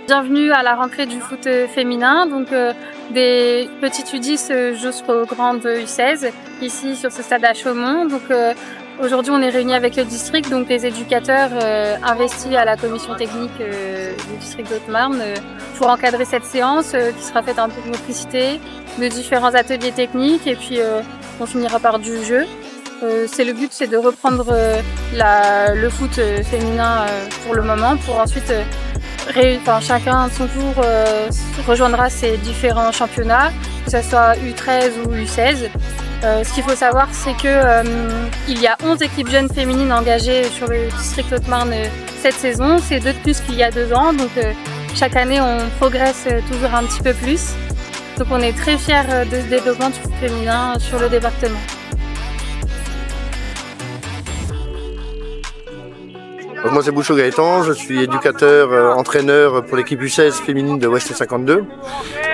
Bienvenue à la rentrée du foot féminin, donc des petites U10 jusqu'aux grandes U16, ici sur ce stade à Chaumont. Donc aujourd'hui on est réunis avec le district, donc les éducateurs investis à la commission technique du district d'Haute-Marne pour encadrer cette séance qui sera faite un peu de motricité, de différents ateliers techniques et puis on finira par du jeu. Le but c'est de reprendre le foot féminin pour le moment, pour ensuite chacun à son tour rejoindra ses différents championnats, que ce soit U13 ou U16. Ce qu'il faut savoir, c'est qu'il y a 11 équipes jeunes féminines engagées sur le district Haute-Marne cette saison. C'est 2 de plus qu'il y a 2 ans, donc chaque année on progresse toujours un petit peu plus. Donc on est très fiers de ce développement du foot féminin sur le département. Donc moi c'est Bouchot Gaëtan, je suis éducateur, entraîneur pour l'équipe U16 féminine de Ouest 52.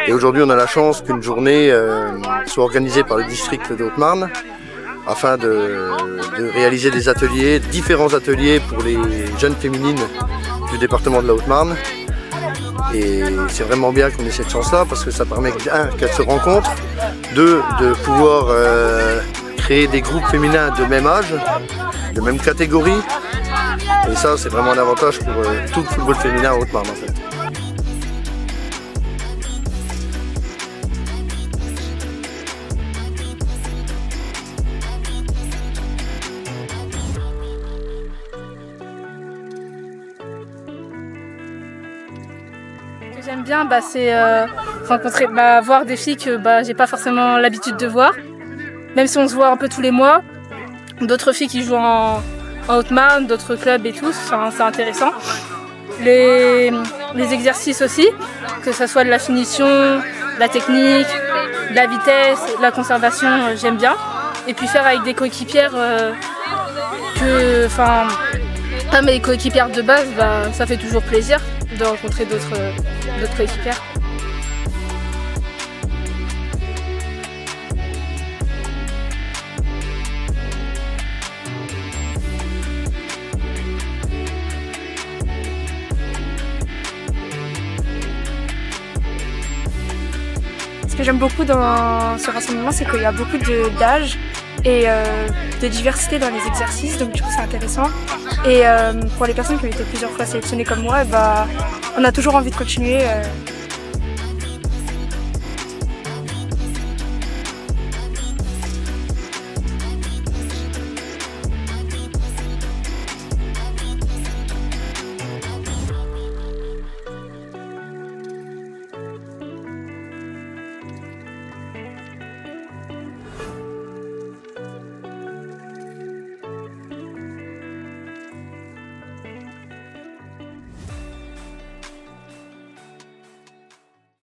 Et aujourd'hui on a la chance qu'une journée soit organisée par le district de Haute-Marne afin de réaliser des ateliers, différents ateliers pour les jeunes féminines du département de la Haute-Marne. Et c'est vraiment bien qu'on ait cette chance-là parce que ça permet qu'elles se rencontrent, 2 de pouvoir créer des groupes féminins de même âge, de même catégorie. Et ça, c'est vraiment un avantage pour tout le football féminin à Haute-Marne en fait. Ce que j'aime bien, c'est rencontrer, voir des filles que j'ai pas forcément l'habitude de voir. Même si on se voit un peu tous les mois, d'autres filles qui jouent en Haute-Marne, d'autres clubs et tout, c'est intéressant. Les exercices aussi, que ce soit de la finition, de la technique, de la vitesse, de la conservation, j'aime bien. Et puis faire avec des coéquipières pas mes coéquipières de base, ça fait toujours plaisir de rencontrer d'autres coéquipières. Ce que j'aime beaucoup dans ce rassemblement, c'est qu'il y a beaucoup d'âge et de diversité dans les exercices, donc du coup c'est intéressant. Et pour les personnes qui ont été plusieurs fois sélectionnées comme moi, on a toujours envie de continuer.